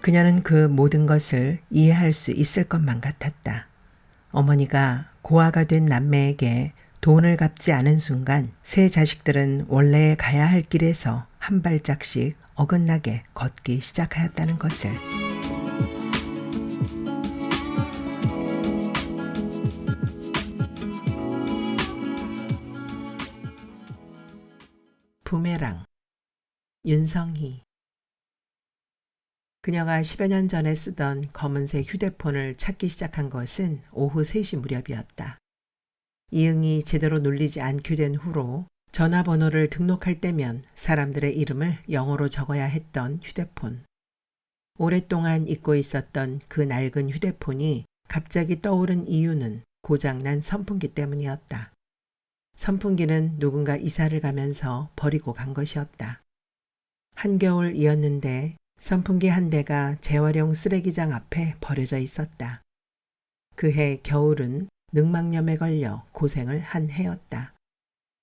그녀는 그 모든 것을 이해할 수 있을 것만 같았다. 어머니가 고아가 된 남매에게 돈을 갚지 않은 순간 세 자식들은 원래 가야 할 길에서 한 발짝씩 어긋나게 걷기 시작하였다는 것을. 부메랑. 윤성희. 그녀가 10여 년 전에 쓰던 검은색 휴대폰을 찾기 시작한 것은 오후 3시 무렵이었다. 이응이 제대로 눌리지 않게 된 후로 전화번호를 등록할 때면 사람들의 이름을 영어로 적어야 했던 휴대폰. 오랫동안 잊고 있었던 그 낡은 휴대폰이 갑자기 떠오른 이유는 고장난 선풍기 때문이었다. 선풍기는 누군가 이사를 가면서 버리고 간 것이었다. 한겨울이었는데 선풍기 한 대가 재활용 쓰레기장 앞에 버려져 있었다. 그해 겨울은 늑막염에 걸려 고생을 한 해였다.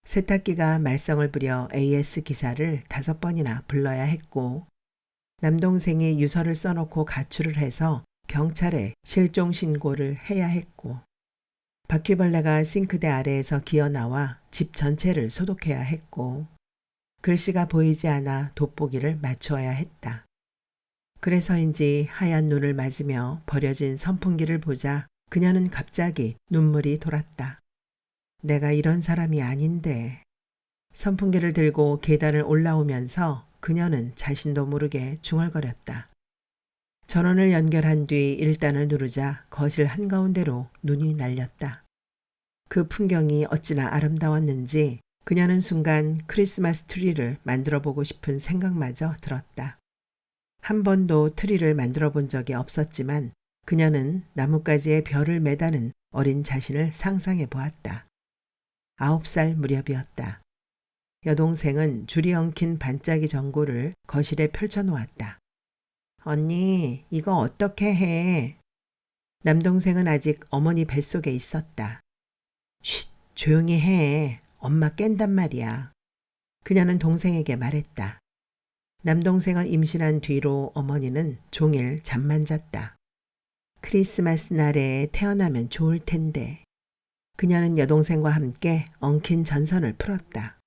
세탁기가 말썽을 부려 AS 기사를 5번이나 불러야 했고 남동생이 유서를 써놓고 가출을 해서 경찰에 실종 신고를 해야 했고 바퀴벌레가 싱크대 아래에서 기어나와 집 전체를 소독해야 했고 글씨가 보이지 않아 돋보기를 맞추어야 했다. 그래서인지 하얀 눈을 맞으며 버려진 선풍기를 보자 그녀는 갑자기 눈물이 돌았다. 내가 이런 사람이 아닌데. 선풍기를 들고 계단을 올라오면서 그녀는 자신도 모르게 중얼거렸다. 전원을 연결한 뒤 1단을 누르자 거실 한가운데로 눈이 날렸다. 그 풍경이 어찌나 아름다웠는지 그녀는 순간 크리스마스 트리를 만들어 보고 싶은 생각마저 들었다. 한 번도 트리를 만들어 본 적이 없었지만 그녀는 나뭇가지에 별을 매다는 어린 자신을 상상해 보았다. 9살 무렵이었다. 여동생은 줄이 엉킨 반짝이 전구를 거실에 펼쳐놓았다. 언니, 이거 어떻게 해? 남동생은 아직 어머니 뱃속에 있었다. 쉿, 조용히 해. 엄마 깬단 말이야. 그녀는 동생에게 말했다. 남동생을 임신한 뒤로 어머니는 종일 잠만 잤다. 크리스마스 날에 태어나면 좋을 텐데. 그녀는 여동생과 함께 엉킨 전선을 풀었다.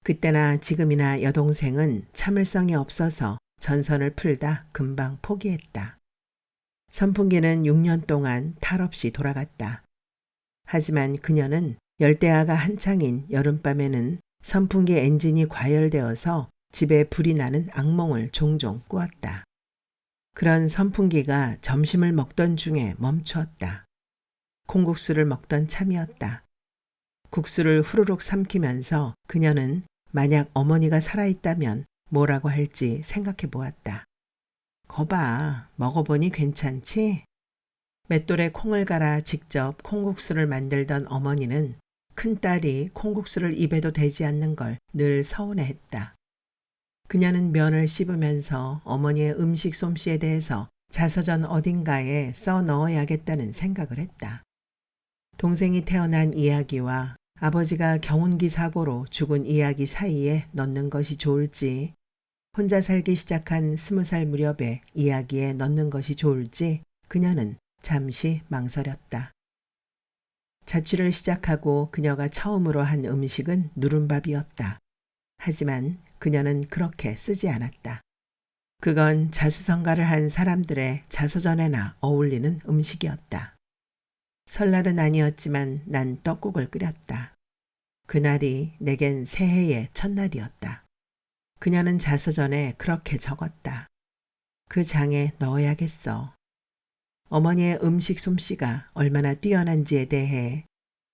그때나 지금이나 여동생은 참을성이 없어서 전선을 풀다 금방 포기했다. 선풍기는 6년 동안 탈 없이 돌아갔다. 하지만 그녀는 열대야가 한창인 여름밤에는 선풍기 엔진이 과열되어서 집에 불이 나는 악몽을 종종 꾸었다. 그런 선풍기가 점심을 먹던 중에 멈추었다. 콩국수를 먹던 참이었다. 국수를 후루룩 삼키면서 그녀는 만약 어머니가 살아있다면 뭐라고 할지 생각해 보았다. 거봐, 먹어보니 괜찮지? 맷돌에 콩을 갈아 직접 콩국수를 만들던 어머니는 큰딸이 콩국수를 입에도 대지 않는 걸 늘 서운해했다. 그녀는 면을 씹으면서 어머니의 음식 솜씨에 대해서 자서전 어딘가에 써 넣어야겠다는 생각을 했다. 동생이 태어난 이야기와 아버지가 경운기 사고로 죽은 이야기 사이에 넣는 것이 좋을지, 혼자 살기 시작한 20살 무렵의 이야기에 넣는 것이 좋을지 그녀는 잠시 망설였다. 자취를 시작하고 그녀가 처음으로 한 음식은 누른밥이었다. 하지만 그녀는 그렇게 쓰지 않았다. 그건 자수성가를 한 사람들의 자서전에나 어울리는 음식이었다. 설날은 아니었지만 난 떡국을 끓였다. 그날이 내겐 새해의 첫날이었다. 그녀는 자서전에 그렇게 적었다. 그 장에 넣어야겠어. 어머니의 음식 솜씨가 얼마나 뛰어난지에 대해,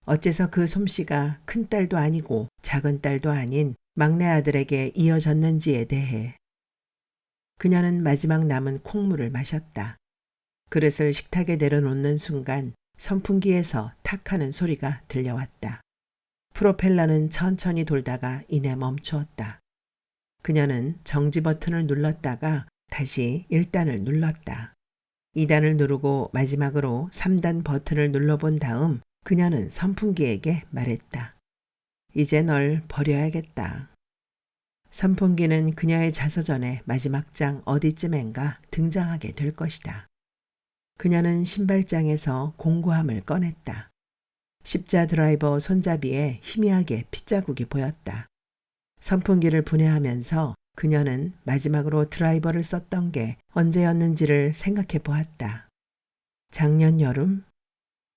어째서 그 솜씨가 큰딸도 아니고 작은딸도 아닌 막내 아들에게 이어졌는지에 대해. 그녀는 마지막 남은 콩물을 마셨다. 그릇을 식탁에 내려놓는 순간 선풍기에서 탁 하는 소리가 들려왔다. 프로펠러는 천천히 돌다가 이내 멈추었다. 그녀는 정지 버튼을 눌렀다가 다시 1단을 눌렀다. 2단을 누르고 마지막으로 3단 버튼을 눌러본 다음 그녀는 선풍기에게 말했다. 이제 널 버려야겠다. 선풍기는 그녀의 자서전의 마지막 장 어디쯤엔가 등장하게 될 것이다. 그녀는 신발장에서 공구함을 꺼냈다. 십자 드라이버 손잡이에 희미하게 핏자국이 보였다. 선풍기를 분해하면서 그녀는 마지막으로 드라이버를 썼던 게 언제였는지를 생각해 보았다. 작년 여름?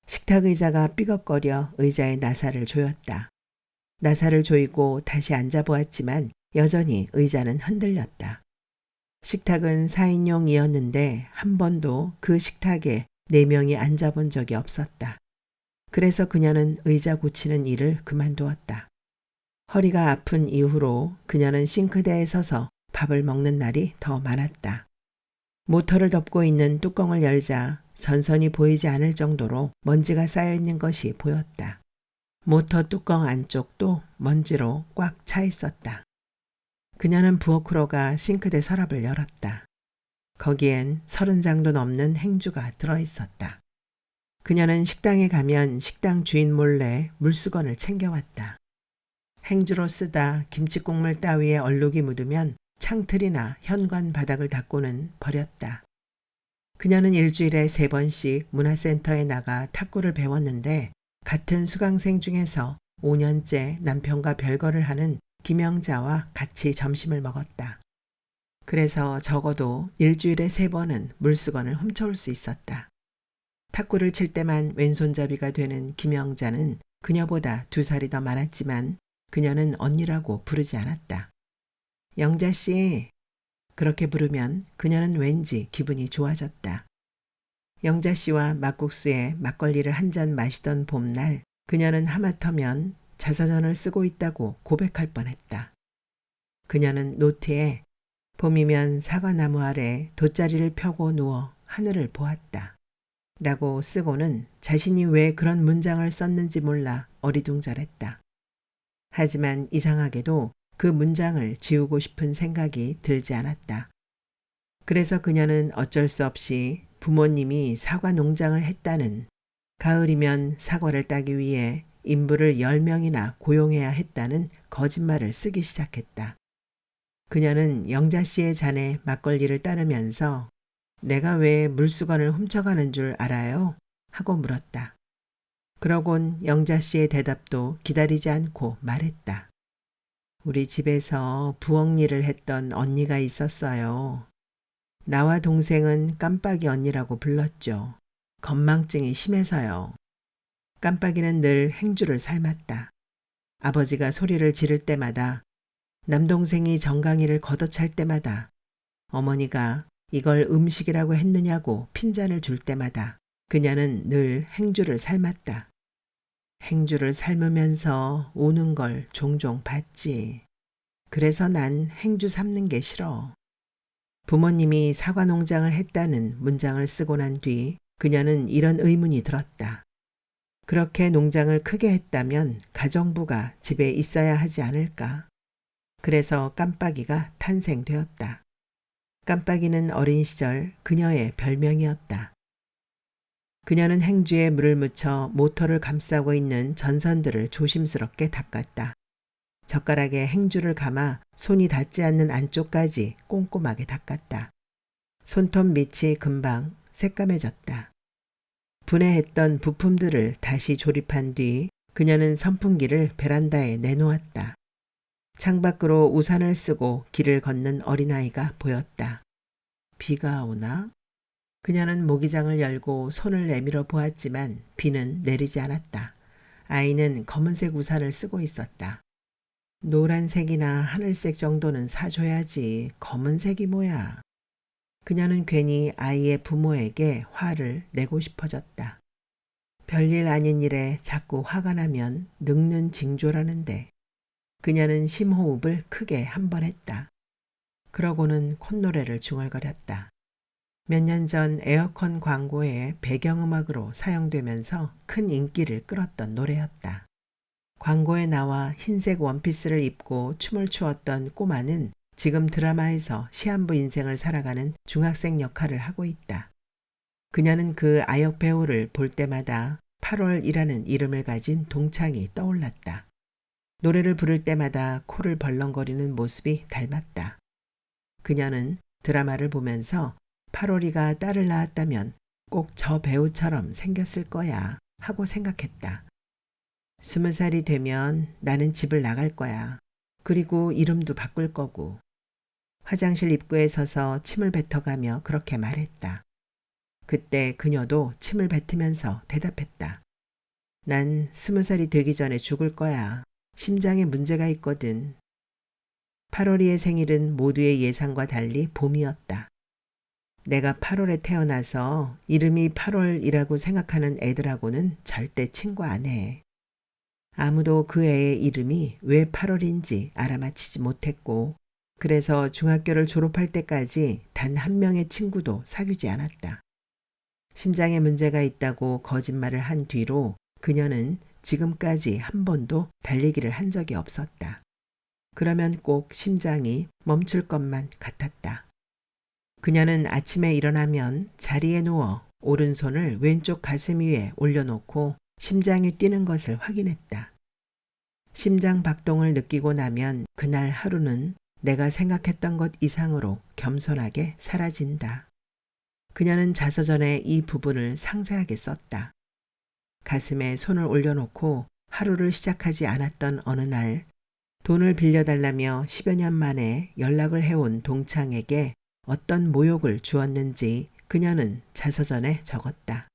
식탁 의자가 삐걱거려 의자에 나사를 조였다. 나사를 조이고 다시 앉아보았지만 여전히 의자는 흔들렸다. 식탁은 4인용이었는데 한 번도 그 식탁에 4명이 앉아본 적이 없었다. 그래서 그녀는 의자 고치는 일을 그만두었다. 허리가 아픈 이후로 그녀는 싱크대에 서서 밥을 먹는 날이 더 많았다. 모터를 덮고 있는 뚜껑을 열자 전선이 보이지 않을 정도로 먼지가 쌓여있는 것이 보였다. 모터 뚜껑 안쪽도 먼지로 꽉 차 있었다. 그녀는 부엌으로 가 싱크대 서랍을 열었다. 거기엔 30장도 넘는 행주가 들어있었다. 그녀는 식당에 가면 식당 주인 몰래 물수건을 챙겨왔다. 행주로 쓰다 김치국물 따위에 얼룩이 묻으면 창틀이나 현관 바닥을 닦고는 버렸다. 그녀는 일주일에 3번씩 문화센터에 나가 탁구를 배웠는데 같은 수강생 중에서 5년째 남편과 별거를 하는 김영자와 같이 점심을 먹었다. 그래서 적어도 일주일에 3번은 물수건을 훔쳐올 수 있었다. 탁구를 칠 때만 왼손잡이가 되는 김영자는 그녀보다 2살이 더 많았지만 그녀는 언니라고 부르지 않았다. 영자씨, 그렇게 부르면 그녀는 왠지 기분이 좋아졌다. 영자씨와 막국수에 막걸리를 한 잔 마시던 봄날 그녀는 하마터면 자서전을 쓰고 있다고 고백할 뻔했다. 그녀는 노트에 봄이면 사과나무 아래 돗자리를 펴고 누워 하늘을 보았다. 라고 쓰고는 자신이 왜 그런 문장을 썼는지 몰라 어리둥절했다. 하지만 이상하게도 그 문장을 지우고 싶은 생각이 들지 않았다. 그래서 그녀는 어쩔 수 없이 부모님이 사과 농장을 했다는, 가을이면 사과를 따기 위해 인부를 10명이나 고용해야 했다는 거짓말을 쓰기 시작했다. 그녀는 영자씨의 잔에 막걸리를 따르면서 내가 왜 물수건을 훔쳐가는 줄 알아요? 하고 물었다. 그러곤 영자씨의 대답도 기다리지 않고 말했다. 우리 집에서 부엌 일을 했던 언니가 있었어요. 나와 동생은 깜빡이 언니라고 불렀죠. 건망증이 심해서요. 깜빡이는 늘 행주를 삶았다. 아버지가 소리를 지를 때마다, 남동생이 정강이를 걷어찰 때마다, 어머니가 이걸 음식이라고 했느냐고 핀잔을 줄 때마다 그녀는 늘 행주를 삶았다. 행주를 삶으면서 우는 걸 종종 봤지. 그래서 난 행주 삶는 게 싫어. 부모님이 사과 농장을 했다는 문장을 쓰고 난 뒤 그녀는 이런 의문이 들었다. 그렇게 농장을 크게 했다면 가정부가 집에 있어야 하지 않을까? 그래서 깜빡이가 탄생되었다. 깜빡이는 어린 시절 그녀의 별명이었다. 그녀는 행주에 물을 묻혀 모터를 감싸고 있는 전선들을 조심스럽게 닦았다. 젓가락에 행주를 감아 손이 닿지 않는 안쪽까지 꼼꼼하게 닦았다. 손톱 밑이 금방 새까매졌다. 분해했던 부품들을 다시 조립한 뒤 그녀는 선풍기를 베란다에 내놓았다. 창밖으로 우산을 쓰고 길을 걷는 어린아이가 보였다. 비가 오나? 그녀는 모기장을 열고 손을 내밀어 보았지만 비는 내리지 않았다. 아이는 검은색 우산을 쓰고 있었다. 노란색이나 하늘색 정도는 사줘야지 검은색이 뭐야. 그녀는 괜히 아이의 부모에게 화를 내고 싶어졌다. 별일 아닌 일에 자꾸 화가 나면 늙는 징조라는데. 그녀는 심호흡을 크게 한 번 했다. 그러고는 콧노래를 중얼거렸다. 몇 년 전 에어컨 광고에 배경음악으로 사용되면서 큰 인기를 끌었던 노래였다. 광고에 나와 흰색 원피스를 입고 춤을 추었던 꼬마는 지금 드라마에서 시한부 인생을 살아가는 중학생 역할을 하고 있다. 그녀는 그 아역 배우를 볼 때마다 8월이라는 이름을 가진 동창이 떠올랐다. 노래를 부를 때마다 코를 벌렁거리는 모습이 닮았다. 그녀는 드라마를 보면서 8월이가 딸을 낳았다면 꼭 저 배우처럼 생겼을 거야 하고 생각했다. 20살이 되면 나는 집을 나갈 거야. 그리고 이름도 바꿀 거고. 화장실 입구에 서서 침을 뱉어가며 그렇게 말했다. 그때 그녀도 침을 뱉으면서 대답했다. 난 20살이 되기 전에 죽을 거야. 심장에 문제가 있거든. 8월이의 생일은 모두의 예상과 달리 봄이었다. 내가 8월에 태어나서 이름이 8월이라고 생각하는 애들하고는 절대 친구 안 해. 아무도 그 애의 이름이 왜 8월인지 알아맞히지 못했고, 그래서 중학교를 졸업할 때까지 단 한 명의 친구도 사귀지 않았다. 심장에 문제가 있다고 거짓말을 한 뒤로 그녀는 지금까지 한 번도 달리기를 한 적이 없었다. 그러면 꼭 심장이 멈출 것만 같았다. 그녀는 아침에 일어나면 자리에 누워 오른손을 왼쪽 가슴 위에 올려놓고 심장이 뛰는 것을 확인했다. 심장 박동을 느끼고 나면 그날 하루는 내가 생각했던 것 이상으로 겸손하게 사라진다. 그녀는 자서전에 이 부분을 상세하게 썼다. 가슴에 손을 올려놓고 하루를 시작하지 않았던 어느 날 돈을 빌려달라며 10여 년 만에 연락을 해온 동창에게 어떤 모욕을 주었는지 그녀는 자서전에 적었다.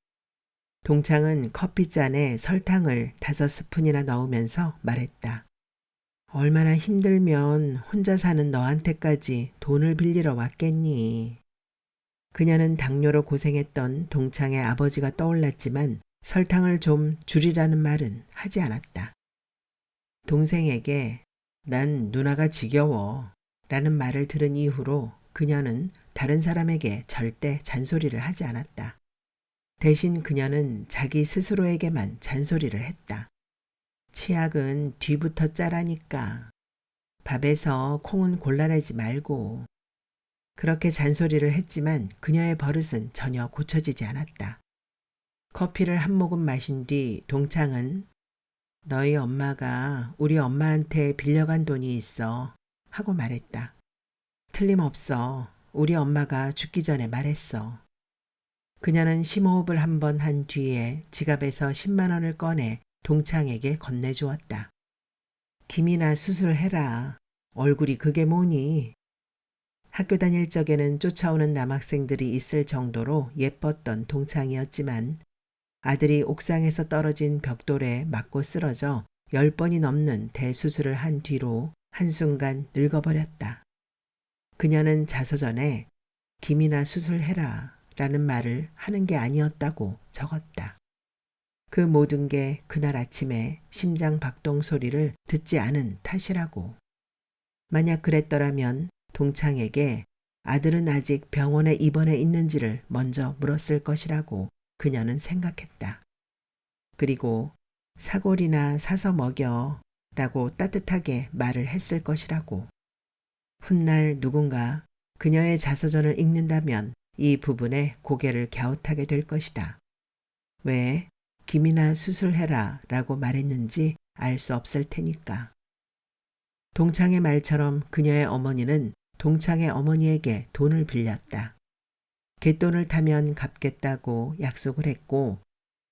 동창은 커피잔에 설탕을 5스푼이나 넣으면서 말했다. 얼마나 힘들면 혼자 사는 너한테까지 돈을 빌리러 왔겠니? 그녀는 당뇨로 고생했던 동창의 아버지가 떠올랐지만 설탕을 좀 줄이라는 말은 하지 않았다. 동생에게 난 누나가 지겨워 라는 말을 들은 이후로 그녀는 다른 사람에게 절대 잔소리를 하지 않았다. 대신 그녀는 자기 스스로에게만 잔소리를 했다. 치약은 뒤부터 짜라니까. 밥에서 콩은 골라내지 말고. 그렇게 잔소리를 했지만 그녀의 버릇은 전혀 고쳐지지 않았다. 커피를 한 모금 마신 뒤 동창은 너희 엄마가 우리 엄마한테 빌려간 돈이 있어 하고 말했다. 틀림없어. 우리 엄마가 죽기 전에 말했어. 그녀는 심호흡을 한 번 한 뒤에 지갑에서 10만 원을 꺼내 동창에게 건네주었다. 김이나 수술해라. 얼굴이 그게 뭐니? 학교 다닐 적에는 쫓아오는 남학생들이 있을 정도로 예뻤던 동창이었지만 아들이 옥상에서 떨어진 벽돌에 맞고 쓰러져 10번이 넘는 대수술을 한 뒤로 한순간 늙어버렸다. 그녀는 자서전에 김이나 수술해라 라는 말을 하는 게 아니었다고 적었다. 그 모든 게 그날 아침에 심장 박동 소리를 듣지 않은 탓이라고. 만약 그랬더라면 동창에게 아들은 아직 병원에 입원해 있는지를 먼저 물었을 것이라고 그녀는 생각했다. 그리고 사골이나 사서 먹여 라고 따뜻하게 말을 했을 것이라고. 훗날 누군가 그녀의 자서전을 읽는다면 이 부분에 고개를 갸웃하게 될 것이다. 왜 김이나 수술해라 라고 말했는지 알 수 없을 테니까. 동창의 말처럼 그녀의 어머니는 동창의 어머니에게 돈을 빌렸다. 갯돈을 타면 갚겠다고 약속을 했고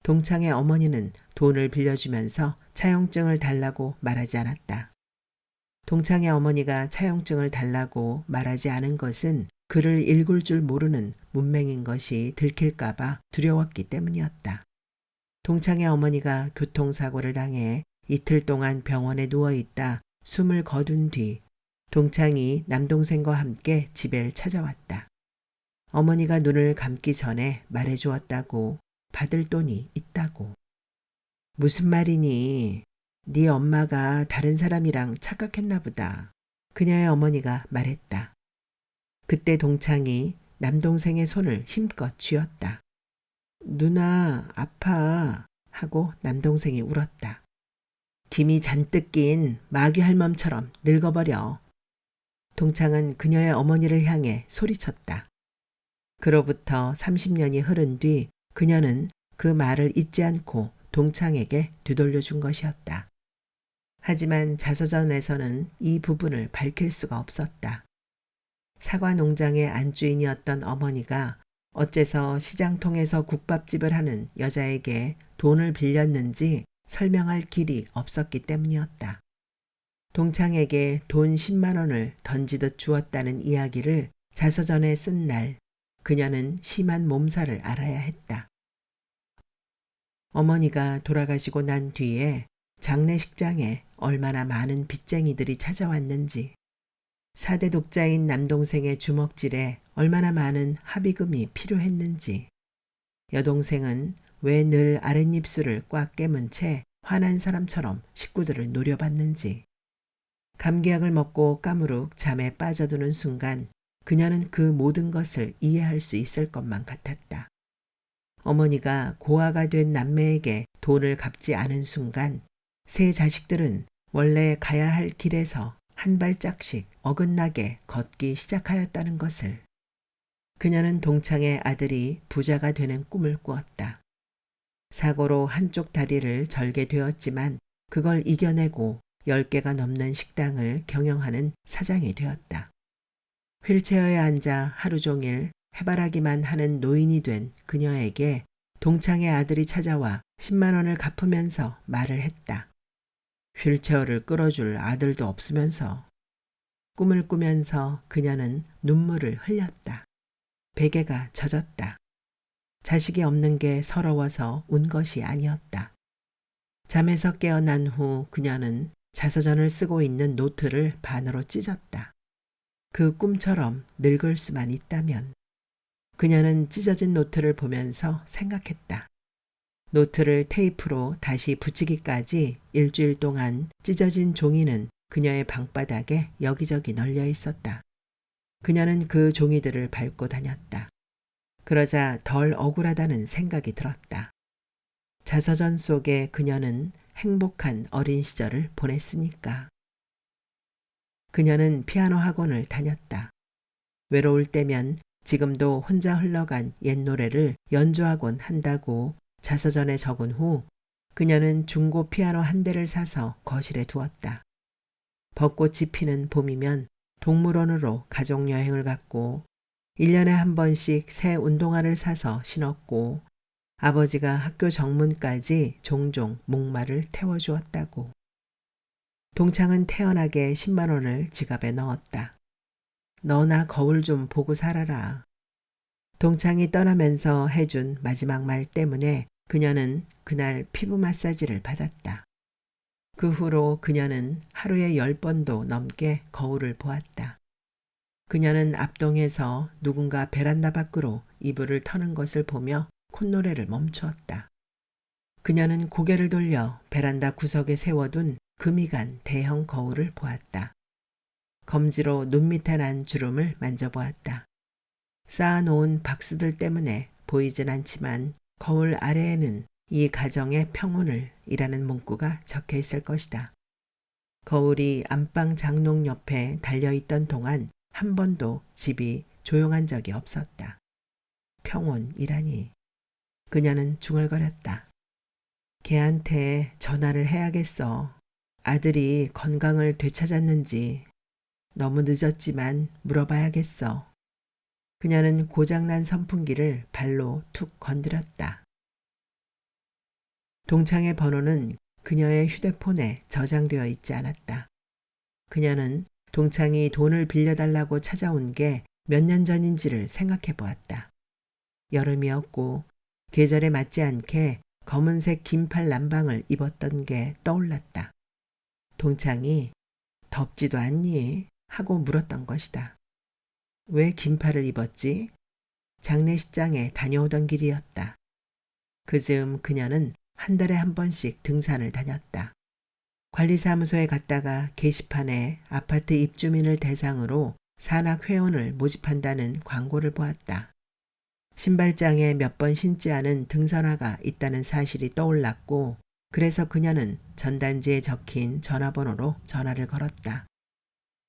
동창의 어머니는 돈을 빌려주면서 차용증을 달라고 말하지 않았다. 동창의 어머니가 차용증을 달라고 말하지 않은 것은 글을 읽을 줄 모르는 문맹인 것이 들킬까봐 두려웠기 때문이었다. 동창의 어머니가 교통사고를 당해 이틀 동안 병원에 누워있다 숨을 거둔 뒤 동창이 남동생과 함께 집에 찾아왔다. 어머니가 눈을 감기 전에 말해주었다고. 받을 돈이 있다고. 무슨 말이니? 네 엄마가 다른 사람이랑 착각했나 보다. 그녀의 어머니가 말했다. 그때 동창이 남동생의 손을 힘껏 쥐었다. 누나 아파 하고 남동생이 울었다. 김이 잔뜩 낀 마귀 할멈처럼 늙어버려. 동창은 그녀의 어머니를 향해 소리쳤다. 그로부터 30년이 흐른 뒤 그녀는 그 말을 잊지 않고 동창에게 되돌려준 것이었다. 하지만 자서전에서는 이 부분을 밝힐 수가 없었다. 사과 농장의 안주인이었던 어머니가 어째서 시장통에서 국밥집을 하는 여자에게 돈을 빌렸는지 설명할 길이 없었기 때문이었다. 동창에게 돈 10만 원을 던지듯 주었다는 이야기를 자서전에 쓴 날, 그녀는 심한 몸살을 앓아야 했다. 어머니가 돌아가시고 난 뒤에 장례식장에 얼마나 많은 빚쟁이들이 찾아왔는지, 4대 독자인 남동생의 주먹질에 얼마나 많은 합의금이 필요했는지, 여동생은 왜 늘 아랫입술을 꽉 깨문 채 화난 사람처럼 식구들을 노려봤는지, 감기약을 먹고 까무룩 잠에 빠져드는 순간 그녀는 그 모든 것을 이해할 수 있을 것만 같았다. 어머니가 고아가 된 남매에게 돈을 갚지 않은 순간 세 자식들은 원래 가야 할 길에서 한 발짝씩 어긋나게 걷기 시작하였다는 것을. 그녀는 동창의 아들이 부자가 되는 꿈을 꾸었다. 사고로 한쪽 다리를 절게 되었지만 그걸 이겨내고 10개가 넘는 식당을 경영하는 사장이 되었다. 휠체어에 앉아 하루 종일 해바라기만 하는 노인이 된 그녀에게 동창의 아들이 찾아와 10만 원을 갚으면서 말을 했다. 휠체어를 끌어줄 아들도 없으면서. 꿈을 꾸면서 그녀는 눈물을 흘렸다. 베개가 젖었다. 자식이 없는 게 서러워서 운 것이 아니었다. 잠에서 깨어난 후 그녀는 자서전을 쓰고 있는 노트를 반으로 찢었다. 그 꿈처럼 늙을 수만 있다면. 그녀는 찢어진 노트를 보면서 생각했다. 노트를 테이프로 다시 붙이기까지 일주일 동안 찢어진 종이는 그녀의 방바닥에 여기저기 널려 있었다. 그녀는 그 종이들을 밟고 다녔다. 그러자 덜 억울하다는 생각이 들었다. 자서전 속에 그녀는 행복한 어린 시절을 보냈으니까. 그녀는 피아노 학원을 다녔다. 외로울 때면 지금도 혼자 흘러간 옛 노래를 연주하곤 한다고 자서전에 적은 후 그녀는 중고 피아노 한 대를 사서 거실에 두었다. 벚꽃이 피는 봄이면 동물원으로 가족여행을 갔고 1년에 한 번씩 새 운동화를 사서 신었고 아버지가 학교 정문까지 종종 목마를 태워주었다고. 동창은 태연하게 10만 원을 지갑에 넣었다. 너나 거울 좀 보고 살아라. 동창이 떠나면서 해준 마지막 말 때문에 그녀는 그날 피부 마사지를 받았다. 그 후로 그녀는 하루에 10번도 넘게 거울을 보았다. 그녀는 앞동에서 누군가 베란다 밖으로 이불을 터는 것을 보며 콧노래를 멈추었다. 그녀는 고개를 돌려 베란다 구석에 세워둔 금이 간 대형 거울을 보았다. 검지로 눈 밑에 난 주름을 만져보았다. 쌓아놓은 박스들 때문에 보이진 않지만 거울 아래에는 이 가정의 평온을 이라는 문구가 적혀 있을 것이다. 거울이 안방 장롱 옆에 달려있던 동안 한 번도 집이 조용한 적이 없었다. 평온이라니. 그녀는 중얼거렸다. 걔한테 전화를 해야겠어. 아들이 건강을 되찾았는지. 너무 늦었지만 물어봐야겠어. 그녀는 고장난 선풍기를 발로 툭 건드렸다. 동창의 번호는 그녀의 휴대폰에 저장되어 있지 않았다. 그녀는 동창이 돈을 빌려달라고 찾아온 게 몇 년 전인지를 생각해 보았다. 여름이었고 계절에 맞지 않게 검은색 긴팔 남방을 입었던 게 떠올랐다. 동창이 덥지도 않니? 하고 물었던 것이다. 왜 긴팔을 입었지? 장례식장에 다녀오던 길이었다. 그즈음 그녀는 한 달에 한 번씩 등산을 다녔다. 관리사무소에 갔다가 게시판에 아파트 입주민을 대상으로 산악회원을 모집한다는 광고를 보았다. 신발장에 몇 번 신지 않은 등산화가 있다는 사실이 떠올랐고 그래서 그녀는 전단지에 적힌 전화번호로 전화를 걸었다.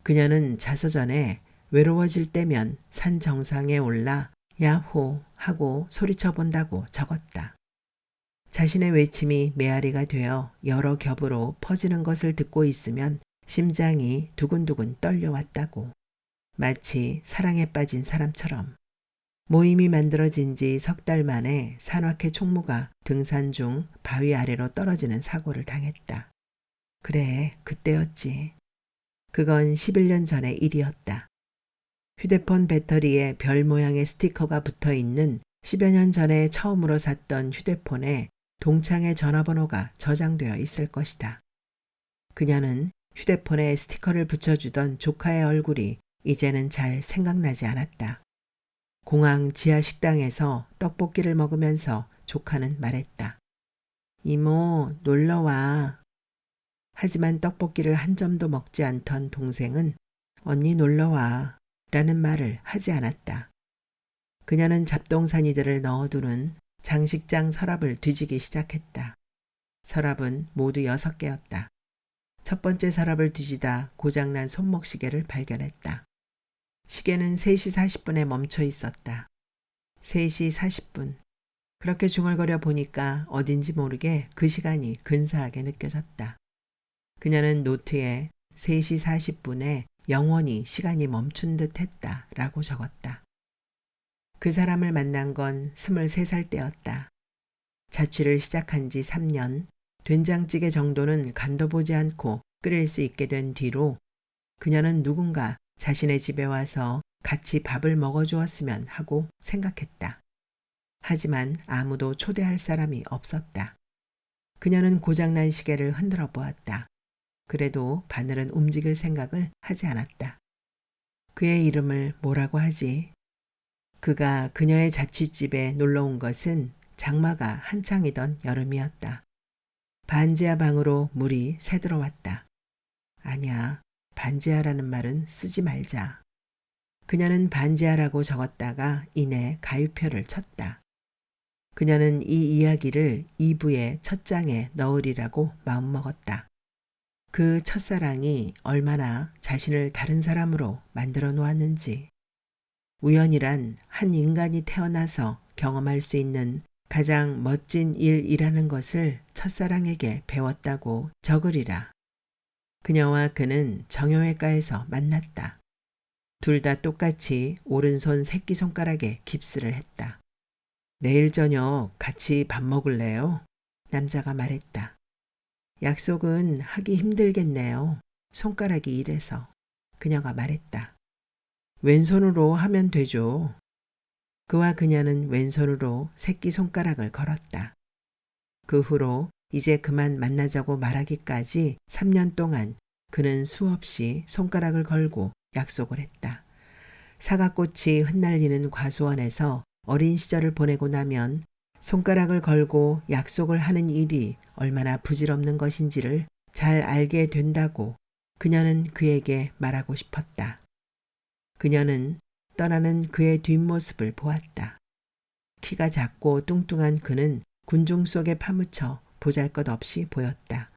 그녀는 자서전에 외로워질 때면 산 정상에 올라 야호 하고 소리쳐 본다고 적었다. 자신의 외침이 메아리가 되어 여러 겹으로 퍼지는 것을 듣고 있으면 심장이 두근두근 떨려왔다고. 마치 사랑에 빠진 사람처럼. 모임이 만들어진 지 석 달 만에 산악회 총무가 등산 중 바위 아래로 떨어지는 사고를 당했다. 그래, 그때였지. 그건 11년 전의 일이었다. 휴대폰 배터리에 별 모양의 스티커가 붙어 있는 10여 년 전에 처음으로 샀던 휴대폰에 동창의 전화번호가 저장되어 있을 것이다. 그녀는 휴대폰에 스티커를 붙여주던 조카의 얼굴이 이제는 잘 생각나지 않았다. 공항 지하 식당에서 떡볶이를 먹으면서 조카는 말했다. 이모, 놀러와. 하지만 떡볶이를 한 점도 먹지 않던 동생은 언니 놀러와 라는 말을 하지 않았다. 그녀는 잡동사니들을 넣어두는 장식장 서랍을 뒤지기 시작했다. 서랍은 모두 6개였다. 첫 번째 서랍을 뒤지다 고장난 손목시계를 발견했다. 시계는 3시 40분에 멈춰 있었다. 3시 40분. 그렇게 중얼거려 보니까 어딘지 모르게 그 시간이 근사하게 느껴졌다. 그녀는 노트에 3시 40분에 영원히 시간이 멈춘 듯 했다 라고 적었다. 그 사람을 만난 건 23살 때였다. 자취를 시작한 지 3년, 된장찌개 정도는 간도 보지 않고 끓일 수 있게 된 뒤로 그녀는 누군가 자신의 집에 와서 같이 밥을 먹어주었으면 하고 생각했다. 하지만 아무도 초대할 사람이 없었다. 그녀는 고장난 시계를 흔들어 보았다. 그래도 바늘은 움직일 생각을 하지 않았다. 그의 이름을 뭐라고 하지? 그가 그녀의 자취집에 놀러 온 것은 장마가 한창이던 여름이었다. 반지하 방으로 물이 새들어왔다. 아니야, 반지하라는 말은 쓰지 말자. 그녀는 반지하라고 적었다가 이내 가유표를 쳤다. 그녀는 이 이야기를 2부의 첫 장에 넣으리라고 마음먹었다. 그 첫사랑이 얼마나 자신을 다른 사람으로 만들어 놓았는지. 우연이란 한 인간이 태어나서 경험할 수 있는 가장 멋진 일이라는 것을 첫사랑에게 배웠다고 적으리라. 그녀와 그는 정형외과에서 만났다. 둘 다 똑같이 오른손 새끼손가락에 깁스를 했다. 내일 저녁 같이 밥 먹을래요? 남자가 말했다. 약속은 하기 힘들겠네요. 손가락이 이래서. 그녀가 말했다. 왼손으로 하면 되죠. 그와 그녀는 왼손으로 새끼손가락을 걸었다. 그 후로 이제 그만 만나자고 말하기까지 3년 동안 그는 수없이 손가락을 걸고 약속을 했다. 사과꽃이 흩날리는 과수원에서 어린 시절을 보내고 나면 손가락을 걸고 약속을 하는 일이 얼마나 부질없는 것인지를 잘 알게 된다고 그녀는 그에게 말하고 싶었다. 그녀는 떠나는 그의 뒷모습을 보았다. 키가 작고 뚱뚱한 그는 군중 속에 파묻혀 보잘것없이 보였다.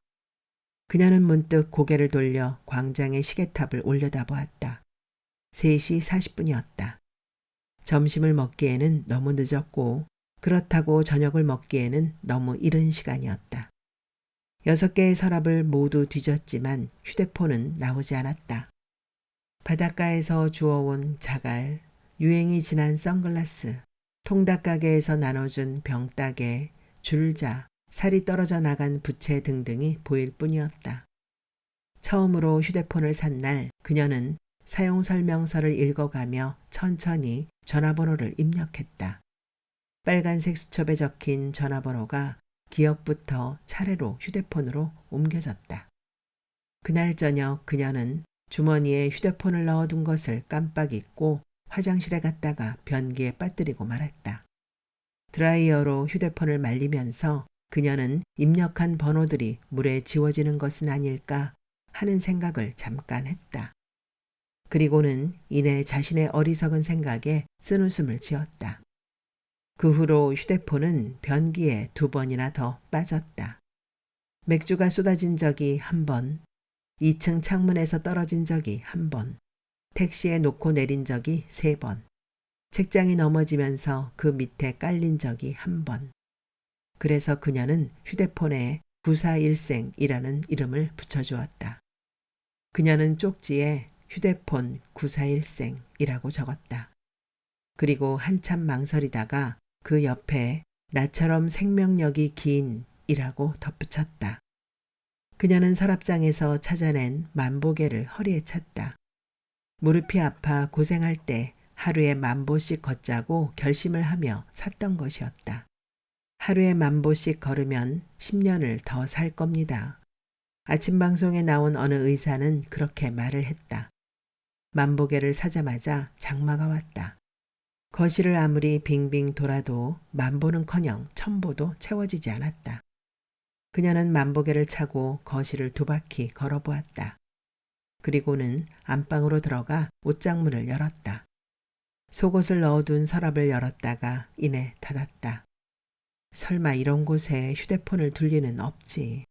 그녀는 문득 고개를 돌려 광장의 시계탑을 올려다보았다. 3시 40분이었다. 점심을 먹기에는 너무 늦었고 그렇다고 저녁을 먹기에는 너무 이른 시간이었다. 6개의 서랍을 모두 뒤졌지만 휴대폰은 나오지 않았다. 바닷가에서 주워온 자갈, 유행이 지난 선글라스, 통닭가게에서 나눠준 병따개, 줄자, 살이 떨어져 나간 부채 등등이 보일 뿐이었다. 처음으로 휴대폰을 산 날 그녀는 사용설명서를 읽어가며 천천히 전화번호를 입력했다. 빨간색 수첩에 적힌 전화번호가 기억부터 차례로 휴대폰으로 옮겨졌다. 그날 저녁 그녀는 주머니에 휴대폰을 넣어둔 것을 깜빡 잊고 화장실에 갔다가 변기에 빠뜨리고 말았다. 드라이어로 휴대폰을 말리면서 그녀는 입력한 번호들이 물에 지워지는 것은 아닐까 하는 생각을 잠깐 했다. 그리고는 이내 자신의 어리석은 생각에 쓴웃음을 지었다. 그 후로 휴대폰은 변기에 2번이나 더 빠졌다. 맥주가 쏟아진 적이 1번, 2층 창문에서 떨어진 적이 1번, 택시에 놓고 내린 적이 3번, 책장이 넘어지면서 그 밑에 깔린 적이 1번. 그래서 그녀는 휴대폰에 941생이라는 이름을 붙여주었다. 그녀는 쪽지에 휴대폰 941생이라고 적었다. 그리고 한참 망설이다가 그 옆에 나처럼 생명력이 긴 이라고 덧붙였다. 그녀는 서랍장에서 찾아낸 만보계를 허리에 찼다. 무릎이 아파 고생할 때 하루에 10,000보씩 걷자고 결심을 하며 샀던 것이었다. 하루에 10,000보씩 걸으면 10년을 더 살 겁니다. 아침 방송에 나온 어느 의사는 그렇게 말을 했다. 만보계를 사자마자 장마가 왔다. 거실을 아무리 빙빙 돌아도 10,000보는커녕 1,000보도 채워지지 않았다. 그녀는 만보계를 차고 거실을 2바퀴 걸어보았다. 그리고는 안방으로 들어가 옷장문을 열었다. 속옷을 넣어둔 서랍을 열었다가 이내 닫았다. 설마 이런 곳에 휴대폰을 둘 리는 없지.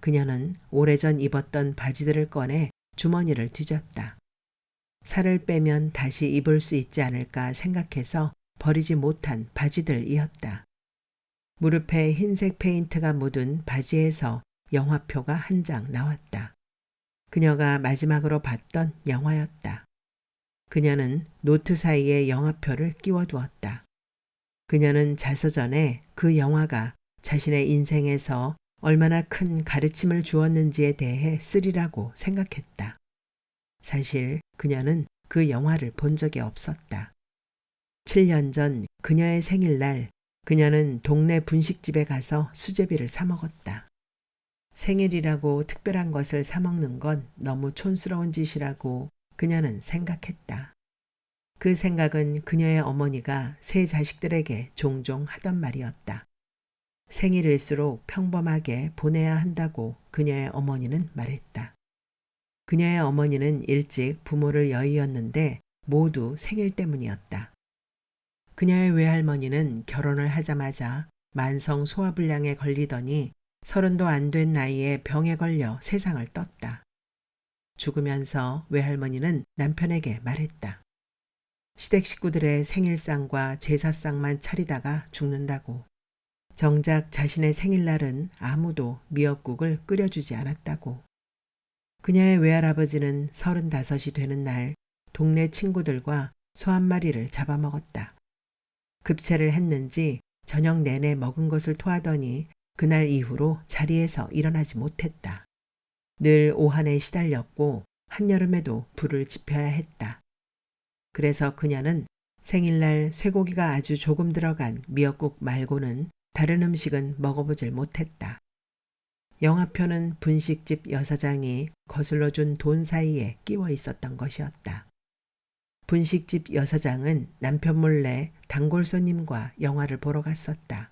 그녀는 오래전 입었던 바지들을 꺼내 주머니를 뒤졌다. 살을 빼면 다시 입을 수 있지 않을까 생각해서 버리지 못한 바지들이었다. 무릎에 흰색 페인트가 묻은 바지에서 영화표가 한 장 나왔다. 그녀가 마지막으로 봤던 영화였다. 그녀는 노트 사이에 영화표를 끼워두었다. 그녀는 자서 전에 그 영화가 자신의 인생에서 얼마나 큰 가르침을 주었는지에 대해 쓰리라고 생각했다. 사실 그녀는 그 영화를 본 적이 없었다. 7년 전 그녀의 생일날 그녀는 동네 분식집에 가서 수제비를 사 먹었다. 생일이라고 특별한 것을 사 먹는 건 너무 촌스러운 짓이라고 그녀는 생각했다. 그 생각은 그녀의 어머니가 세 자식들에게 종종 하던 말이었다. 생일일수록 평범하게 보내야 한다고 그녀의 어머니는 말했다. 그녀의 어머니는 일찍 부모를 여의었는데 모두 생일 때문이었다. 그녀의 외할머니는 결혼을 하자마자 만성 소화불량에 걸리더니 30도 안 된 나이에 병에 걸려 세상을 떴다. 죽으면서 외할머니는 남편에게 말했다. 시댁 식구들의 생일상과 제사상만 차리다가 죽는다고. 정작 자신의 생일날은 아무도 미역국을 끓여주지 않았다고. 그녀의 외할아버지는 35이 되는 날 동네 친구들과 소 한 마리를 잡아먹었다. 급체를 했는지 저녁 내내 먹은 것을 토하더니 그날 이후로 자리에서 일어나지 못했다. 늘 오한에 시달렸고 한여름에도 불을 지펴야 했다. 그래서 그녀는 생일날 쇠고기가 아주 조금 들어간 미역국 말고는 다른 음식은 먹어보질 못했다. 영화표는 분식집 여사장이 거슬러 준 돈 사이에 끼워 있었던 것이었다. 분식집 여사장은 남편 몰래 단골 손님과 영화를 보러 갔었다.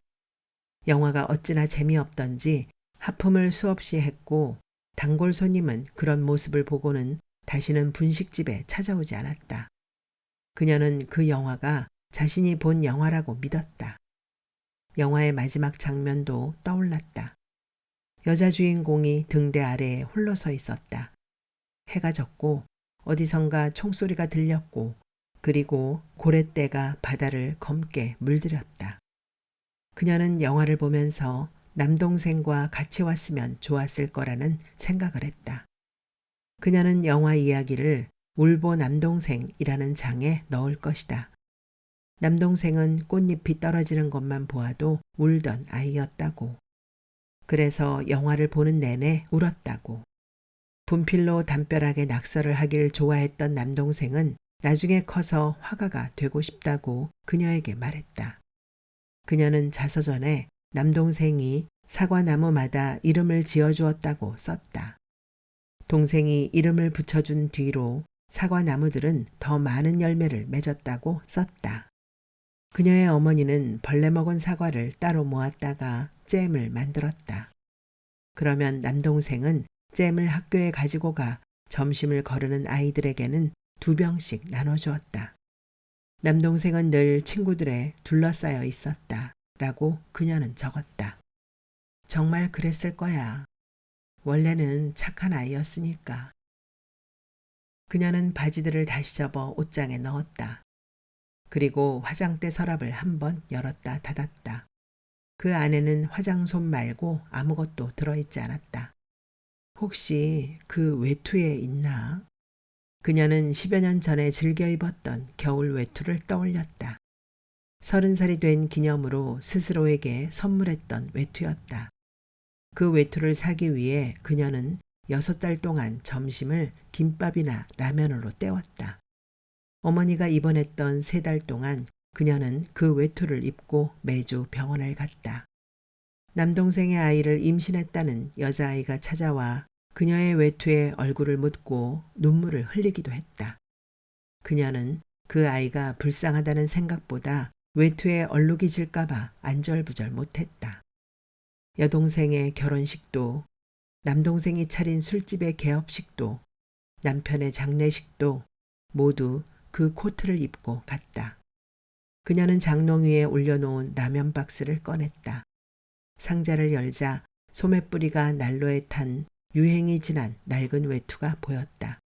영화가 어찌나 재미없던지 하품을 수없이 했고 단골 손님은 그런 모습을 보고는 다시는 분식집에 찾아오지 않았다. 그녀는 그 영화가 자신이 본 영화라고 믿었다. 영화의 마지막 장면도 떠올랐다. 여자 주인공이 등대 아래에 홀로 서 있었다. 해가 졌고 어디선가 총소리가 들렸고 그리고 고래떼가 바다를 검게 물들였다. 그녀는 영화를 보면서 남동생과 같이 왔으면 좋았을 거라는 생각을 했다. 그녀는 영화 이야기를 울보 남동생이라는 장에 넣을 것이다. 남동생은 꽃잎이 떨어지는 것만 보아도 울던 아이였다고. 그래서 영화를 보는 내내 울었다고. 분필로 담벼락에 낙서를 하길 좋아했던 남동생은 나중에 커서 화가가 되고 싶다고 그녀에게 말했다. 그녀는 자서 전에 남동생이 사과나무마다 이름을 지어주었다고 썼다. 동생이 이름을 붙여준 뒤로 사과나무들은 더 많은 열매를 맺었다고 썼다. 그녀의 어머니는 벌레 먹은 사과를 따로 모았다가 잼을 만들었다. 그러면 남동생은 잼을 학교에 가지고 가 점심을 거르는 아이들에게는 2병씩 나눠주었다. 남동생은 늘 친구들에 둘러싸여 있었다. 라고 그녀는 적었다. 정말 그랬을 거야. 원래는 착한 아이였으니까. 그녀는 바지들을 다시 접어 옷장에 넣었다. 그리고 화장대 서랍을 한번 열었다 닫았다. 그 안에는 화장솜 말고 아무것도 들어있지 않았다. 혹시 그 외투에 있나? 그녀는 10여 년 전에 즐겨 입었던 겨울 외투를 떠올렸다. 30살이 된 기념으로 스스로에게 선물했던 외투였다. 그 외투를 사기 위해 그녀는 6달 동안 점심을 김밥이나 라면으로 때웠다. 어머니가 입원했던 3달 동안 그녀는 그 외투를 입고 매주 병원을 갔다. 남동생의 아이를 임신했다는 여자아이가 찾아와 그녀의 외투에 얼굴을 묻고 눈물을 흘리기도 했다. 그녀는 그 아이가 불쌍하다는 생각보다 외투에 얼룩이 질까봐 안절부절 못했다. 여동생의 결혼식도, 남동생이 차린 술집의 개업식도, 남편의 장례식도 모두 그 코트를 입고 갔다. 그녀는 장롱 위에 올려놓은 라면 박스를 꺼냈다. 상자를 열자 소매뿌리가 난로에 탄 유행이 지난 낡은 외투가 보였다.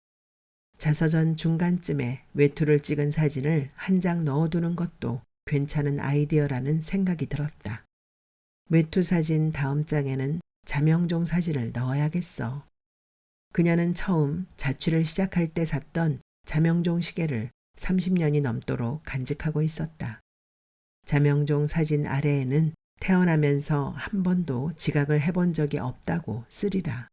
자서전 중간쯤에 외투를 찍은 사진을 한 장 넣어두는 것도 괜찮은 아이디어라는 생각이 들었다. 외투 사진 다음 장에는 자명종 사진을 넣어야겠어. 그녀는 처음 자취를 시작할 때 샀던 자명종 시계를 30년이 넘도록 간직하고 있었다. 자명종 사진 아래에는 태어나면서 한 번도 지각을 해본 적이 없다고 쓰리라.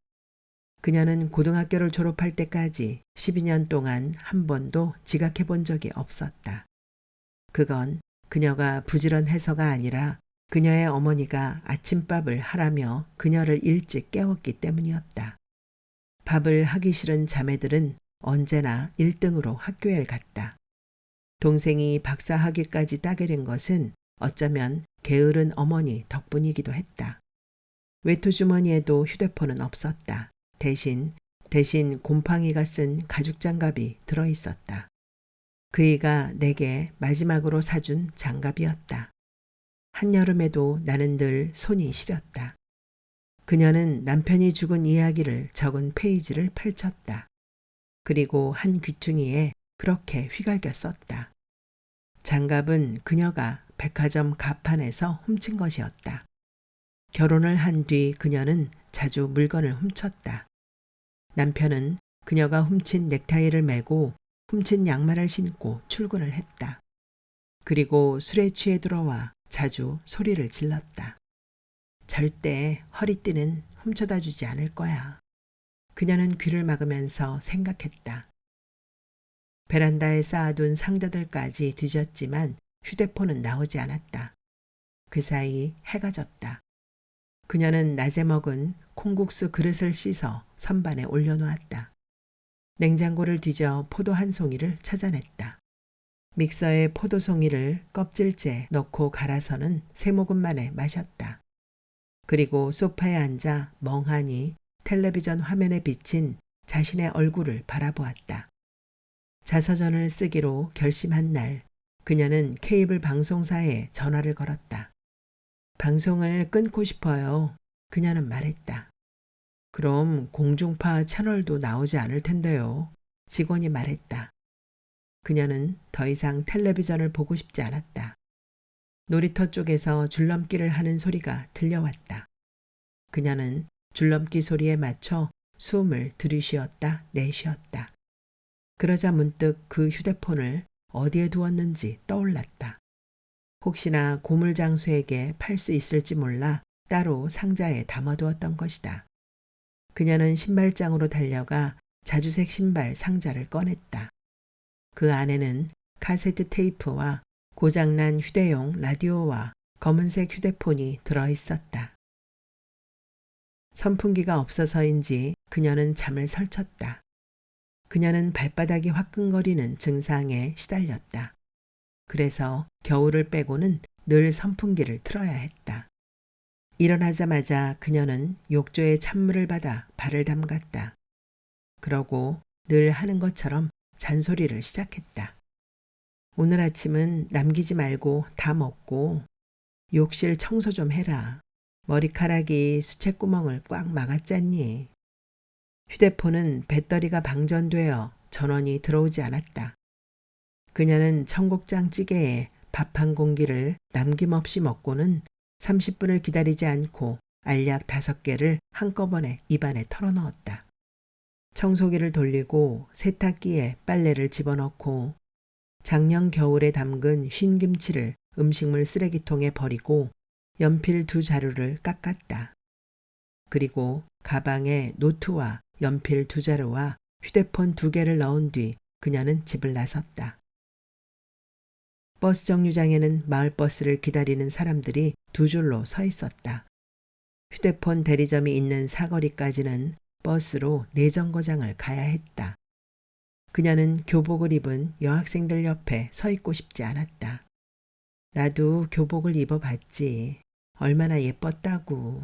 그녀는 고등학교를 졸업할 때까지 12년 동안 한 번도 지각해 본 적이 없었다. 그건 그녀가 부지런해서가 아니라 그녀의 어머니가 아침밥을 하라며 그녀를 일찍 깨웠기 때문이었다. 밥을 하기 싫은 자매들은 언제나 1등으로 학교에 갔다. 동생이 박사 학위까지 따게 된 것은 어쩌면 게으른 어머니 덕분이기도 했다. 외투 주머니에도 휴대폰은 없었다. 대신 곰팡이가 쓴 가죽 장갑이 들어있었다. 그이가 내게 마지막으로 사준 장갑이었다. 한여름에도 나는 늘 손이 시렸다. 그녀는 남편이 죽은 이야기를 적은 페이지를 펼쳤다. 그리고 한 귀퉁이에 그렇게 휘갈겨 썼다. 장갑은 그녀가 백화점 가판에서 훔친 것이었다. 결혼을 한 뒤 그녀는 자주 물건을 훔쳤다. 남편은 그녀가 훔친 넥타이를 메고 훔친 양말을 신고 출근을 했다. 그리고 술에 취해 들어와 자주 소리를 질렀다. 절대 허리띠는 훔쳐다 주지 않을 거야. 그녀는 귀를 막으면서 생각했다. 베란다에 쌓아둔 상자들까지 뒤졌지만 휴대폰은 나오지 않았다. 그 사이 해가 졌다. 그녀는 낮에 먹은 콩국수 그릇을 씻어 선반에 올려놓았다. 냉장고를 뒤져 포도 한 송이를 찾아냈다. 믹서에 포도 송이를 껍질째 넣고 갈아서는 3모금 만에 마셨다. 그리고 소파에 앉아 멍하니 텔레비전 화면에 비친 자신의 얼굴을 바라보았다. 자서전을 쓰기로 결심한 날, 그녀는 케이블 방송사에 전화를 걸었다. 방송을 끊고 싶어요. 그녀는 말했다. 그럼 공중파 채널도 나오지 않을 텐데요. 직원이 말했다. 그녀는 더 이상 텔레비전을 보고 싶지 않았다. 놀이터 쪽에서 줄넘기를 하는 소리가 들려왔다. 그녀는 줄넘기 소리에 맞춰 숨을 들이쉬었다 내쉬었다. 그러자 문득 그 휴대폰을 어디에 두었는지 떠올랐다. 혹시나 고물장수에게 팔 수 있을지 몰라 따로 상자에 담아두었던 것이다. 그녀는 신발장으로 달려가 자주색 신발 상자를 꺼냈다. 그 안에는 카세트 테이프와 고장난 휴대용 라디오와 검은색 휴대폰이 들어있었다. 선풍기가 없어서인지 그녀는 잠을 설쳤다. 그녀는 발바닥이 화끈거리는 증상에 시달렸다. 그래서 겨울을 빼고는 늘 선풍기를 틀어야 했다. 일어나자마자 그녀는 욕조에 찬물을 받아 발을 담갔다. 그러고 늘 하는 것처럼 잔소리를 시작했다. 오늘 아침은 남기지 말고 다 먹고 욕실 청소 좀 해라. 머리카락이 수채구멍을 꽉 막았잖니. 휴대폰은 배터리가 방전되어 전원이 들어오지 않았다. 그녀는 청국장 찌개에 밥 한 공기를 남김없이 먹고는 30분을 기다리지 않고 알약 5개를 한꺼번에 입안에 털어넣었다. 청소기를 돌리고 세탁기에 빨래를 집어넣고 작년 겨울에 담근 쉰김치를 음식물 쓰레기통에 버리고 연필 2자루를 깎았다. 그리고 가방에 노트와 연필 2자루와 휴대폰 2개를 넣은 뒤 그녀는 집을 나섰다. 버스 정류장에는 마을버스를 기다리는 사람들이 2줄로 서 있었다. 휴대폰 대리점이 있는 사거리까지는 버스로 내정거장을 가야 했다. 그녀는 교복을 입은 여학생들 옆에 서 있고 싶지 않았다. 나도 교복을 입어봤지. 얼마나 예뻤다고.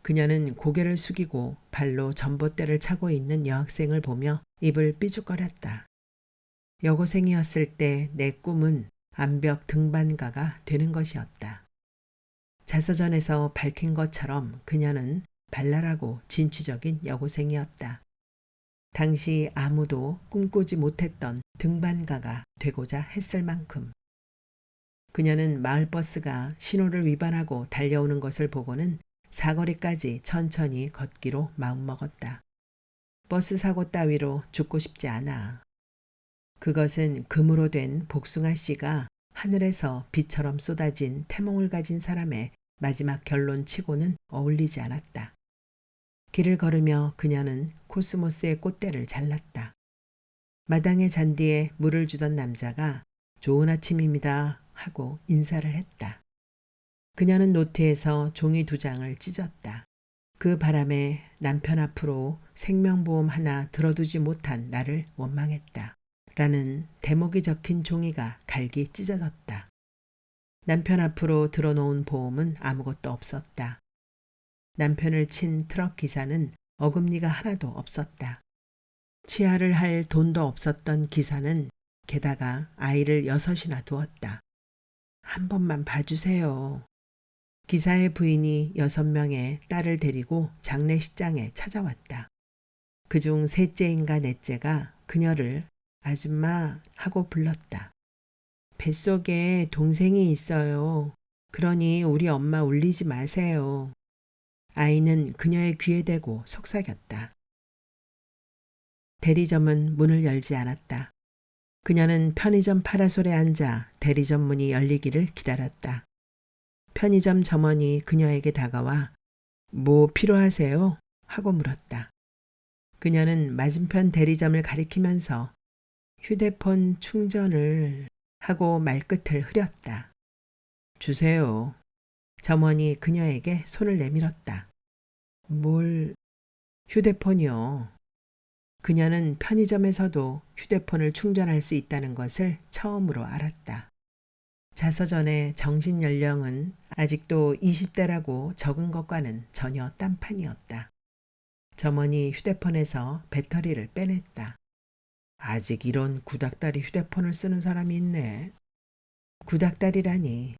그녀는 고개를 숙이고 발로 전봇대를 차고 있는 여학생을 보며 입을 삐죽거렸다. 여고생이었을 때 내 꿈은 암벽 등반가가 되는 것이었다. 자서전에서 밝힌 것처럼 그녀는 발랄하고 진취적인 여고생이었다. 당시 아무도 꿈꾸지 못했던 등반가가 되고자 했을 만큼. 그녀는 마을버스가 신호를 위반하고 달려오는 것을 보고는 사거리까지 천천히 걷기로 마음먹었다. 버스 사고 따위로 죽고 싶지 않아. 그것은 금으로 된 복숭아 씨가 하늘에서 비처럼 쏟아진 태몽을 가진 사람의 마지막 결론치고는 어울리지 않았다. 길을 걸으며 그녀는 코스모스의 꽃대를 잘랐다. 마당의 잔디에 물을 주던 남자가 좋은 아침입니다 하고 인사를 했다. 그녀는 노트에서 종이 2장을 찢었다. 그 바람에 남편 앞으로 생명보험 하나 들어두지 못한 나를 원망했다. 라는 대목이 적힌 종이가 갈기 찢어졌다. 남편 앞으로 들어놓은 보험은 아무것도 없었다. 남편을 친 트럭 기사는 어금니가 하나도 없었다. 치아를 할 돈도 없었던 기사는 게다가 아이를 6이나 두었다. 한 번만 봐주세요. 기사의 부인이 6명의 딸을 데리고 장례식장에 찾아왔다. 그중 셋째인가 넷째가 그녀를 아줌마 하고 불렀다. 뱃속에 동생이 있어요. 그러니 우리 엄마 울리지 마세요. 아이는 그녀의 귀에 대고 속삭였다. 대리점은 문을 열지 않았다. 그녀는 편의점 파라솔에 앉아 대리점 문이 열리기를 기다렸다. 편의점 점원이 그녀에게 다가와 뭐 필요하세요? 하고 물었다. 그녀는 맞은편 대리점을 가리키면서 휴대폰 충전을 하고 말끝을 흐렸다. 주세요. 점원이 그녀에게 손을 내밀었다. 뭘? 휴대폰이요. 그녀는 편의점에서도 휴대폰을 충전할 수 있다는 것을 처음으로 알았다. 자서전의 정신 연령은 아직도 20대라고 적은 것과는 전혀 딴판이었다. 점원이 휴대폰에서 배터리를 빼냈다. 아직 이런 구닥다리 휴대폰을 쓰는 사람이 있네. 구닥다리라니.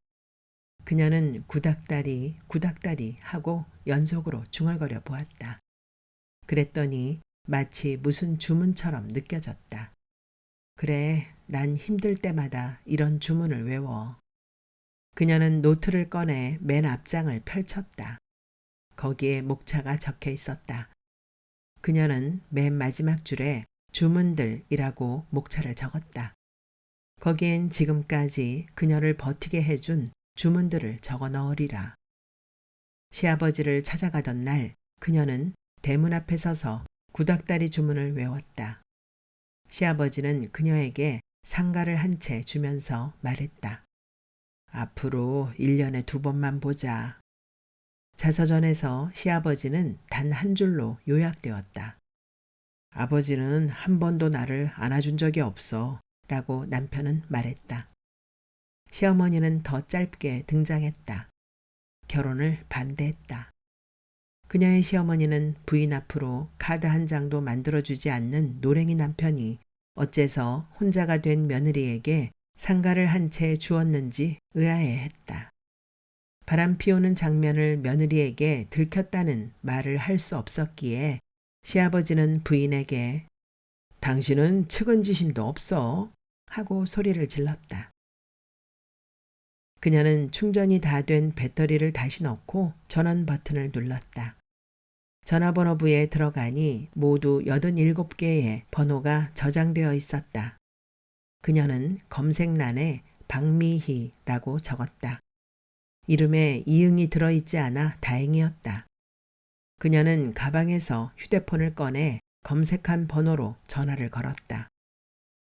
그녀는 구닥다리 하고 연속으로 중얼거려 보았다. 그랬더니 마치 무슨 주문처럼 느껴졌다. 그래, 난 힘들 때마다 이런 주문을 외워. 그녀는 노트를 꺼내 맨 앞장을 펼쳤다. 거기에 목차가 적혀 있었다. 그녀는 맨 마지막 줄에 주문들이라고 목차를 적었다. 거기엔 지금까지 그녀를 버티게 해준 주문들을 적어 넣으리라. 시아버지를 찾아가던 날 그녀는 대문 앞에 서서 구닥다리 주문을 외웠다. 시아버지는 그녀에게 상가를 한 채 주면서 말했다. 앞으로 1년에 2번만 보자. 자서전에서 시아버지는 단 한 줄로 요약되었다. 아버지는 한 번도 나를 안아준 적이 없어 라고 남편은 말했다. 시어머니는 더 짧게 등장했다. 결혼을 반대했다. 그녀의 시어머니는 부인 앞으로 카드 한 장도 만들어주지 않는 노랭이 남편이 어째서 혼자가 된 며느리에게 상가를 한 채 주었는지 의아해했다. 바람 피우는 장면을 며느리에게 들켰다는 말을 할 수 없었기에 시아버지는 부인에게 당신은 측은지심도 없어 하고 소리를 질렀다. 그녀는 충전이 다 된 배터리를 다시 넣고 전원 버튼을 눌렀다. 전화번호부에 들어가니 모두 87개의 번호가 저장되어 있었다. 그녀는 검색란에 박미희라고 적었다. 이름에 이응이 들어있지 않아 다행이었다. 그녀는 가방에서 휴대폰을 꺼내 검색한 번호로 전화를 걸었다.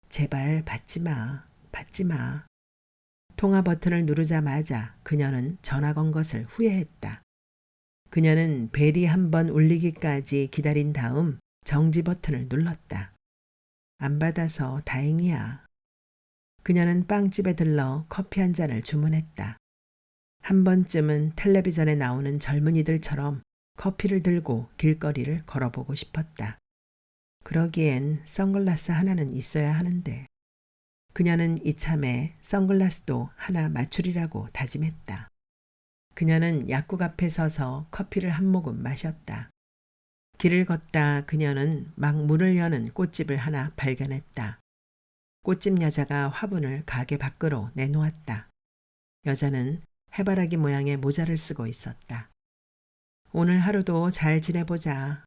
제발 받지 마, 받지 마. 통화 버튼을 누르자마자 그녀는 전화 건 것을 후회했다. 그녀는 벨이 한 번 울리기까지 기다린 다음 정지 버튼을 눌렀다. 안 받아서 다행이야. 그녀는 빵집에 들러 커피 한 잔을 주문했다. 한 번쯤은 텔레비전에 나오는 젊은이들처럼 커피를 들고 길거리를 걸어보고 싶었다. 그러기엔 선글라스 하나는 있어야 하는데. 그녀는 이참에 선글라스도 하나 맞추리라고 다짐했다. 그녀는 약국 앞에 서서 커피를 한 모금 마셨다. 길을 걷다 그녀는 막 문을 여는 꽃집을 하나 발견했다. 꽃집 여자가 화분을 가게 밖으로 내놓았다. 여자는 해바라기 모양의 모자를 쓰고 있었다. 오늘 하루도 잘 지내보자.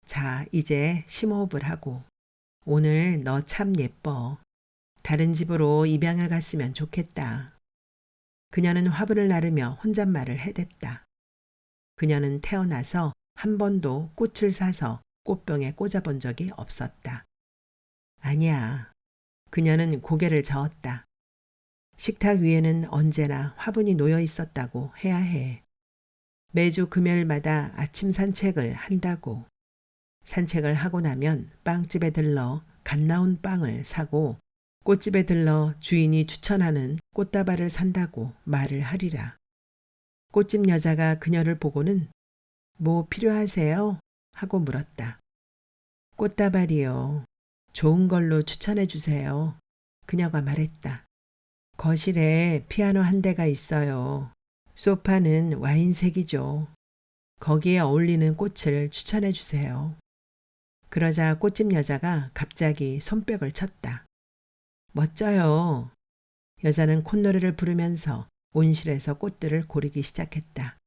자, 이제 심호흡을 하고. 오늘 너 참 예뻐. 다른 집으로 입양을 갔으면 좋겠다. 그녀는 화분을 나르며 혼잣말을 해댔다. 그녀는 태어나서 한 번도 꽃을 사서 꽃병에 꽂아본 적이 없었다. 아니야. 그녀는 고개를 저었다. 식탁 위에는 언제나 화분이 놓여 있었다고 해야 해. 매주 금요일마다 아침 산책을 한다고. 산책을 하고 나면 빵집에 들러 갓 나온 빵을 사고 꽃집에 들러 주인이 추천하는 꽃다발을 산다고 말을 하리라. 꽃집 여자가 그녀를 보고는 뭐 필요하세요? 하고 물었다. 꽃다발이요. 좋은 걸로 추천해 주세요. 그녀가 말했다. 거실에 피아노 한 대가 있어요. 소파는 와인색이죠. 거기에 어울리는 꽃을 추천해 주세요. 그러자 꽃집 여자가 갑자기 손뼉을 쳤다. 멋져요. 여자는 콧노래를 부르면서 온실에서 꽃들을 고르기 시작했다.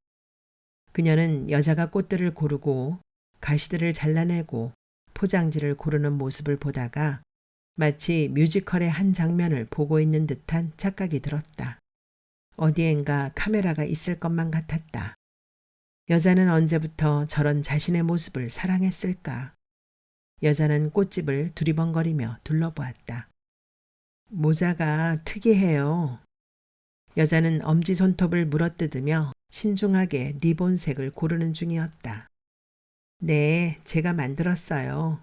그녀는 여자가 꽃들을 고르고 가시들을 잘라내고 포장지를 고르는 모습을 보다가 마치 뮤지컬의 한 장면을 보고 있는 듯한 착각이 들었다. 어디엔가 카메라가 있을 것만 같았다. 여자는 언제부터 저런 자신의 모습을 사랑했을까? 여자는 꽃집을 두리번거리며 둘러보았다. 모자가 특이해요. 여자는 엄지손톱을 물어뜯으며 신중하게 리본색을 고르는 중이었다. 네, 제가 만들었어요.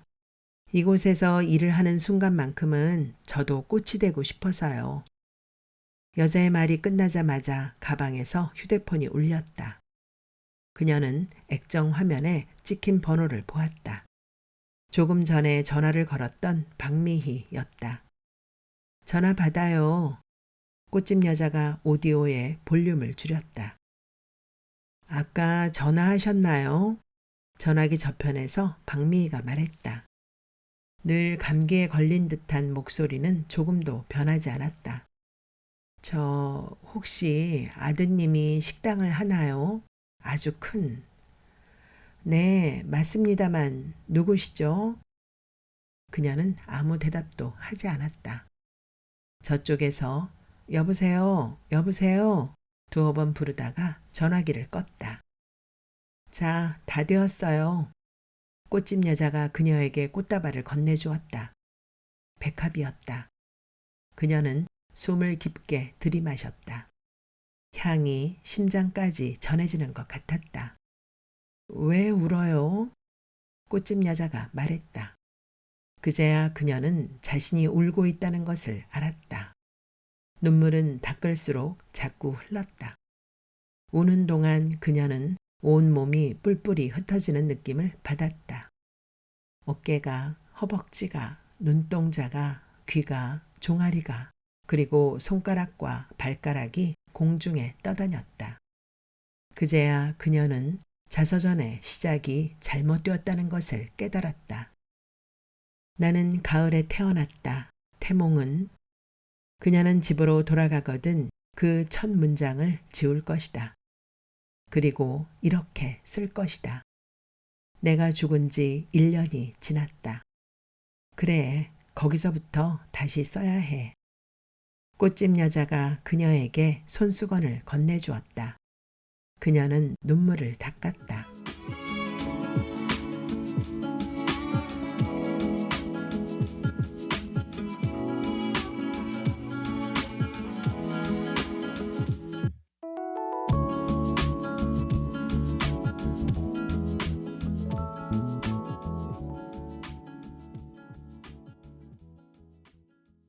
이곳에서 일을 하는 순간만큼은 저도 꽃이 되고 싶어서요. 여자의 말이 끝나자마자 가방에서 휴대폰이 울렸다. 그녀는 액정 화면에 찍힌 번호를 보았다. 조금 전에 전화를 걸었던 박미희였다. 전화 받아요. 꽃집 여자가 오디오에 볼륨을 줄였다. 아까 전화하셨나요? 전화기 저편에서 박미희가 말했다. 늘 감기에 걸린 듯한 목소리는 조금도 변하지 않았다. 저 혹시 아드님이 식당을 하나요? 아주 큰. 네, 맞습니다만 누구시죠? 그녀는 아무 대답도 하지 않았다. 저쪽에서 여보세요, 여보세요 두어 번 부르다가 전화기를 껐다. 자, 다 되었어요. 꽃집 여자가 그녀에게 꽃다발을 건네주었다. 백합이었다. 그녀는 숨을 깊게 들이마셨다. 향이 심장까지 전해지는 것 같았다. 왜 울어요? 꽃집 여자가 말했다. 그제야 그녀는 자신이 울고 있다는 것을 알았다. 눈물은 닦을수록 자꾸 흘렀다. 우는 동안 그녀는 온몸이 뿔뿔이 흩어지는 느낌을 받았다. 어깨가, 허벅지가, 눈동자가, 귀가, 종아리가, 그리고 손가락과 발가락이 공중에 떠다녔다. 그제야 그녀는 자서전의 시작이 잘못되었다는 것을 깨달았다. 나는 가을에 태어났다. 태몽은 그녀는 집으로 돌아가거든 그 첫 문장을 지울 것이다. 그리고 이렇게 쓸 것이다. 내가 죽은 지 1년이 지났다. 그래, 거기서부터 다시 써야 해. 꽃집 여자가 그녀에게 손수건을 건네주었다. 그녀는 눈물을 닦았다.